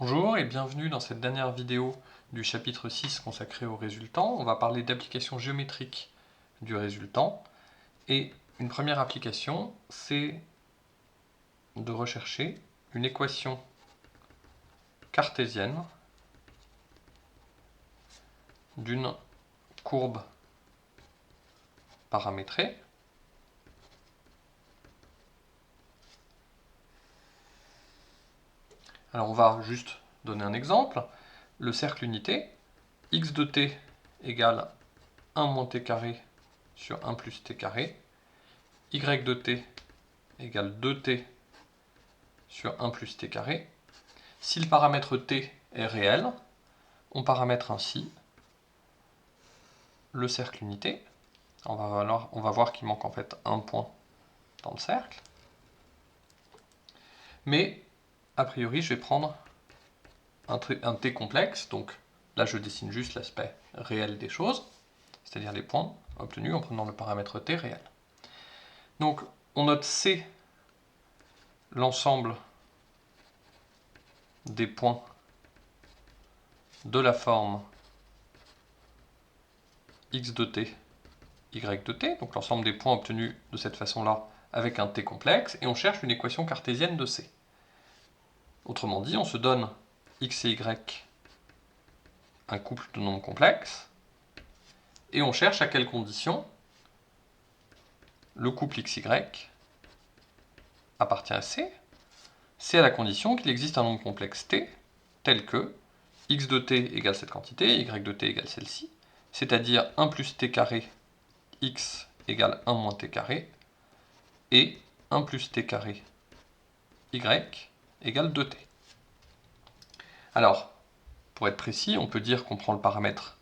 Bonjour et bienvenue dans cette dernière vidéo du chapitre 6 consacré au résultant. On va parler d'application géométrique du résultant. Et une première application, c'est de rechercher une équation cartésienne d'une courbe paramétrée Alors on va juste donner un exemple. Le cercle unité, x de t égale 1 moins t carré sur 1 plus t carré, y de t égale 2t sur 1 plus t carré. Si le paramètre t est réel, on paramètre ainsi le cercle unité. On va voir qu'il manque en fait un point dans le cercle. Mais, a priori, je vais prendre un t complexe, donc là je dessine juste l'aspect réel des choses, c'est-à-dire les points obtenus en prenant le paramètre t réel. Donc on note C l'ensemble des points de la forme x de t, y de t, donc l'ensemble des points obtenus de cette façon-là avec un t complexe, et on cherche une équation cartésienne de C. Autrement dit, on se donne x et y un couple de nombres complexes, et on cherche à quelles conditions le couple xy appartient à C. C'est à la condition qu'il existe un nombre complexe t, tel que x de t égale cette quantité, y de t égale celle-ci, c'est-à-dire 1 plus t carré x égale 1 moins t carré, et 1 plus t carré y égale 2t. Alors, pour être précis, on peut dire qu'on prend le paramètre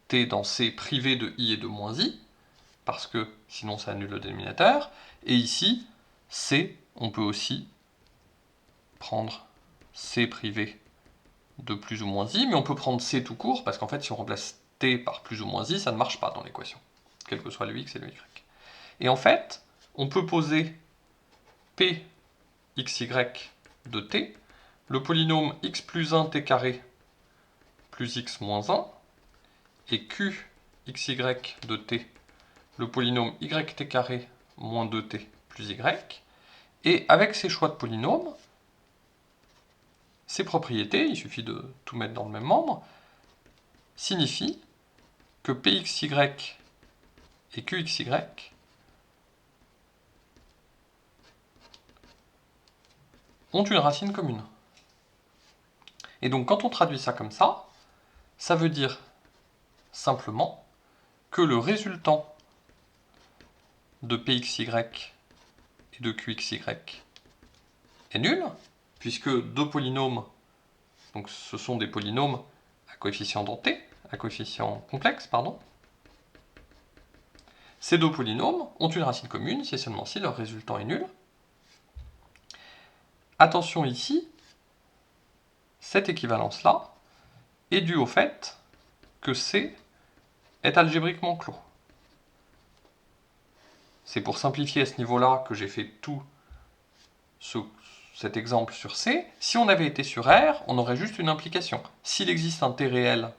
t dans C privé de i et de moins i, parce que sinon ça annule le dénominateur, et ici, C, on peut aussi prendre C privé de plus ou moins i, mais on peut prendre C tout court, parce qu'en fait, si on remplace t par plus ou moins i, ça ne marche pas dans l'équation, quel que soit le x et le y. Et en fait, on peut poser p xy de t, le polynôme x plus 1 t carré plus x moins 1, et q xy de t, le polynôme yt carré moins 2t plus y, et avec ces choix de polynômes, ces propriétés, il suffit de tout mettre dans le même membre, signifient que pxy et qxy ont une racine commune. Et donc quand on traduit ça comme ça veut dire simplement que le résultant de pxy et de qxy est nul, puisque deux polynômes, donc ce sont des polynômes à coefficient denté, à coefficient complexe, pardon. Ces deux polynômes ont une racine commune si et seulement si leur résultant est nul. Attention ici, cette équivalence-là est due au fait que C est algébriquement clos. C'est pour simplifier à ce niveau-là que j'ai fait tout cet exemple sur C. Si on avait été sur R, on aurait juste une implication. S'il existe un T réel,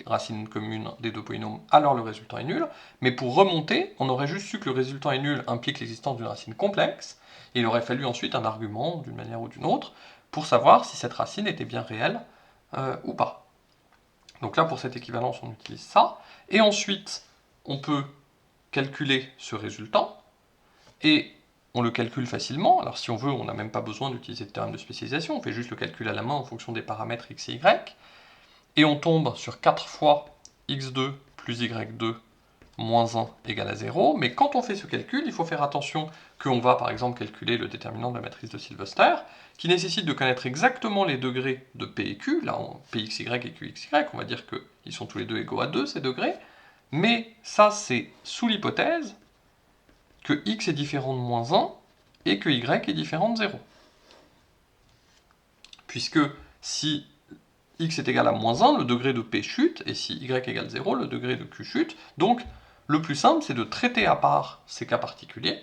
racine commune des deux polynômes, alors le résultat est nul. Mais pour remonter, on aurait juste su que le résultat est nul implique l'existence d'une racine complexe, et il aurait fallu ensuite un argument, d'une manière ou d'une autre, pour savoir si cette racine était bien réelle ou pas. Donc là, pour cette équivalence, on utilise ça. Et ensuite, on peut calculer ce résultant, et on le calcule facilement. Alors si on veut, on n'a même pas besoin d'utiliser de théorème de spécialisation, on fait juste le calcul à la main en fonction des paramètres x et y, et on tombe sur 4 fois x2 plus y2 moins 1 égale à 0, mais quand on fait ce calcul, il faut faire attention qu'on va par exemple calculer le déterminant de la matrice de Sylvester, qui nécessite de connaître exactement les degrés de P et Q, là en Pxy et Qxy, on va dire qu'ils sont tous les deux égaux à 2 ces degrés, mais ça c'est sous l'hypothèse que x est différent de moins 1 et que y est différent de 0. Puisque si x est égal à moins 1, le degré de P chute, et si y égale 0, le degré de Q chute. Donc le plus simple, c'est de traiter à part ces cas particuliers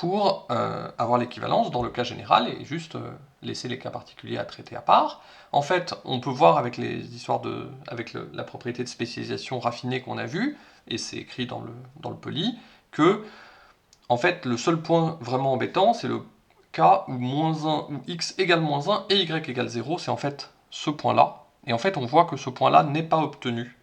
pour avoir l'équivalence dans le cas général et juste laisser les cas particuliers à traiter à part. En fait, on peut voir avec les histoires avec la propriété de spécialisation raffinée qu'on a vue, et c'est écrit dans le poly, que en fait, le seul point vraiment embêtant, c'est le cas où où x égale moins 1 et y égale 0, c'est en fait ce point-là. Et en fait, on voit que ce point-là n'est pas obtenu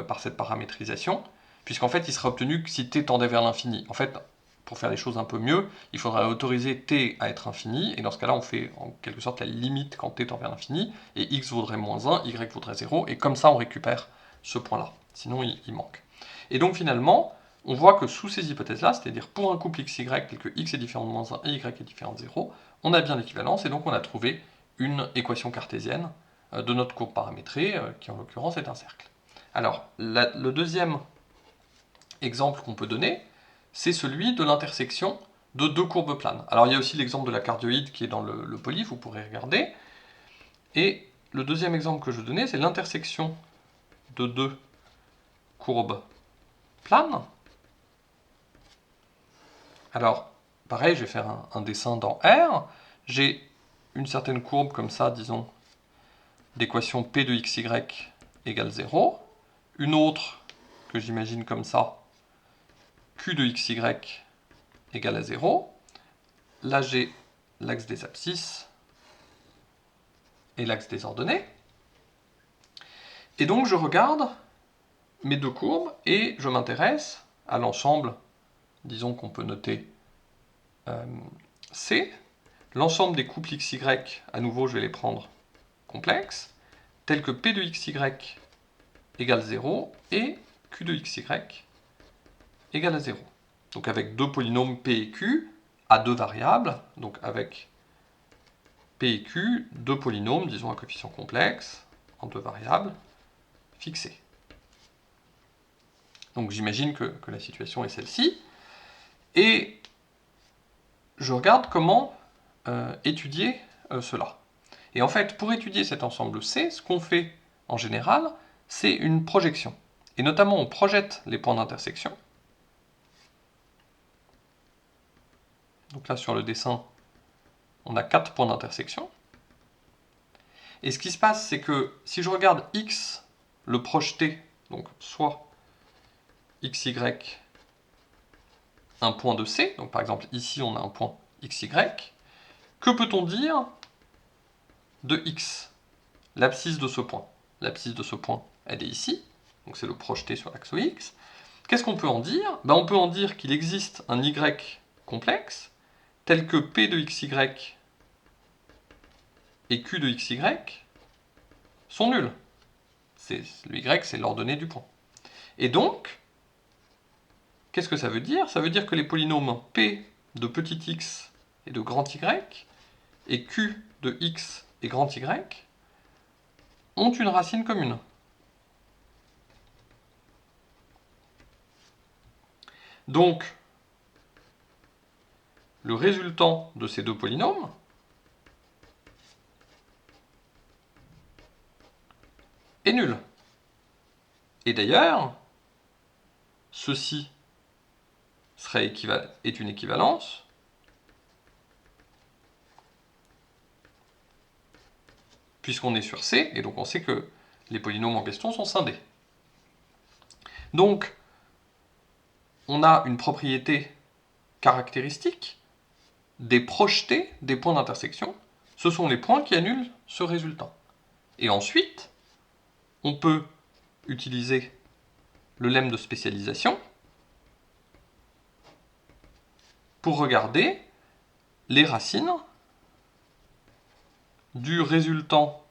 par cette paramétrisation, puisqu'en fait, il sera obtenu que si t tendait vers l'infini. En fait, pour faire les choses un peu mieux, il faudrait autoriser t à être infini, et dans ce cas-là, on fait en quelque sorte la limite quand t tend vers l'infini, et x vaudrait moins 1, y vaudrait 0, et comme ça, on récupère ce point-là. Sinon, il manque. Et donc, finalement, on voit que sous ces hypothèses-là, c'est-à-dire pour un couple xy tel que x est différent de moins 1 et y est différent de 0, on a bien l'équivalence, et donc on a trouvé une équation cartésienne de notre courbe paramétrée, qui en l'occurrence est un cercle. Alors, le deuxième exemple qu'on peut donner, c'est celui de l'intersection de deux courbes planes. Alors, il y a aussi l'exemple de la cardioïde qui est dans le poly, vous pourrez regarder. Et le deuxième exemple que je donnais, c'est l'intersection de deux courbes planes. Alors, pareil, je vais faire un dessin dans R. J'ai une certaine courbe comme ça, disons, d'équation P de xy égale 0. Une autre, que j'imagine comme ça, Q de xy égale à 0. Là, j'ai l'axe des abscisses et l'axe des ordonnées. Et donc, je regarde mes deux courbes et je m'intéresse à l'ensemble, disons qu'on peut noter C. L'ensemble des couples xy, à nouveau, je vais les prendre complexes, tels que P de xy égale 0 et Q de xy égale à 0. Donc avec deux polynômes P et Q à deux variables, donc avec P et Q, deux polynômes, disons à coefficient complexe, en deux variables, fixées. Donc j'imagine que la situation est celle-ci. Et je regarde comment étudier cela. Et en fait, pour étudier cet ensemble C, ce qu'on fait en général, c'est une projection. Et notamment, on projette les points d'intersection. Donc là, sur le dessin, on a 4 points d'intersection. Et ce qui se passe, c'est que si je regarde x, le projeté, donc soit xy, un point de C, donc par exemple ici on a un point xy, que peut-on dire de x, l'abscisse de ce point? L'abscisse de ce point, elle est ici, donc c'est le projeté sur l'axe x. Qu'est-ce qu'on peut en dire? On peut en dire qu'il existe un y complexe, tel que p de xy et q de xy sont nuls. Le y, c'est l'ordonnée du point. Et donc, qu'est-ce que ça veut dire? Ça veut dire que les polynômes p de petit x et de grand y, et q de x et grand y, ont une racine commune. Donc, le résultant de ces deux polynômes est nul. Et d'ailleurs, ceci est une équivalence puisqu'on est sur C, et donc on sait que les polynômes en question sont scindés. Donc, on a une propriété caractéristique des projetés des points d'intersection. Ce sont les points qui annulent ce résultat. Et ensuite, on peut utiliser le lemme de spécialisation pour regarder les racines du résultant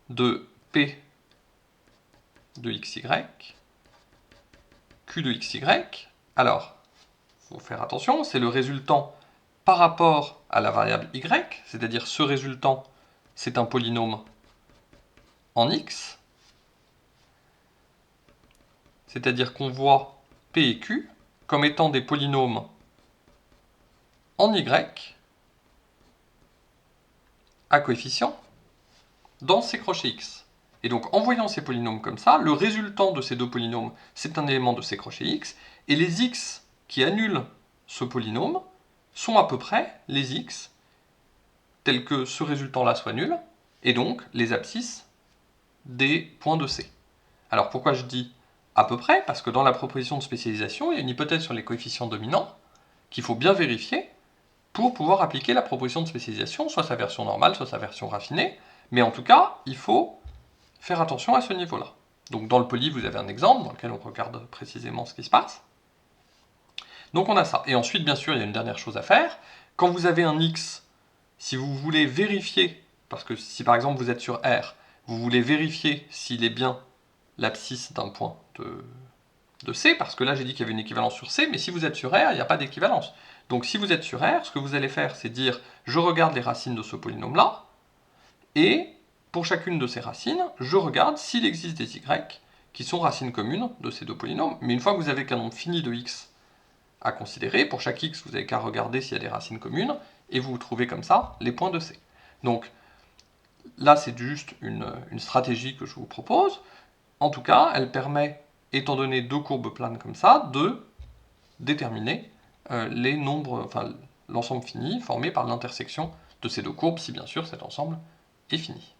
de P de xy, Q de xy. Alors, il faut faire attention, c'est le résultant par rapport à la variable y, c'est-à-dire ce résultant, c'est un polynôme en x, c'est-à-dire qu'on voit P et Q comme étant des polynômes en y à coefficient dans ces crochets x. Et donc en voyant ces polynômes comme ça, le résultant de ces deux polynômes, c'est un élément de ces crochets x, et les x qui annulent ce polynôme sont à peu près les x tels que ce résultant-là soit nul, et donc les abscisses des points de C. Alors pourquoi je dis à peu près? Parce que dans la proposition de spécialisation, il y a une hypothèse sur les coefficients dominants qu'il faut bien vérifier pour pouvoir appliquer la proposition de spécialisation, soit sa version normale, soit sa version raffinée, mais en tout cas, il faut faire attention à ce niveau-là. Donc dans le poly, vous avez un exemple dans lequel on regarde précisément ce qui se passe. Donc on a ça. Et ensuite, bien sûr, il y a une dernière chose à faire. Quand vous avez un x, si vous voulez vérifier, parce que si par exemple vous êtes sur R, vous voulez vérifier s'il est bien l'abscisse d'un point de C, parce que là j'ai dit qu'il y avait une équivalence sur C, mais si vous êtes sur R, il n'y a pas d'équivalence. Donc si vous êtes sur R, ce que vous allez faire, c'est dire je regarde les racines de ce polynôme-là, et pour chacune de ces racines, je regarde s'il existe des y qui sont racines communes de ces deux polynômes. Mais une fois que vous avez qu'un nombre fini de x à considérer, pour chaque x, vous n'avez qu'à regarder s'il y a des racines communes, et vous trouvez comme ça les points de C. Donc là, c'est juste une stratégie que je vous propose. En tout cas, elle permet, étant donné deux courbes planes comme ça, de déterminer les nombres, enfin l'ensemble fini formé par l'intersection de ces deux courbes, si bien sûr cet ensemble est fini.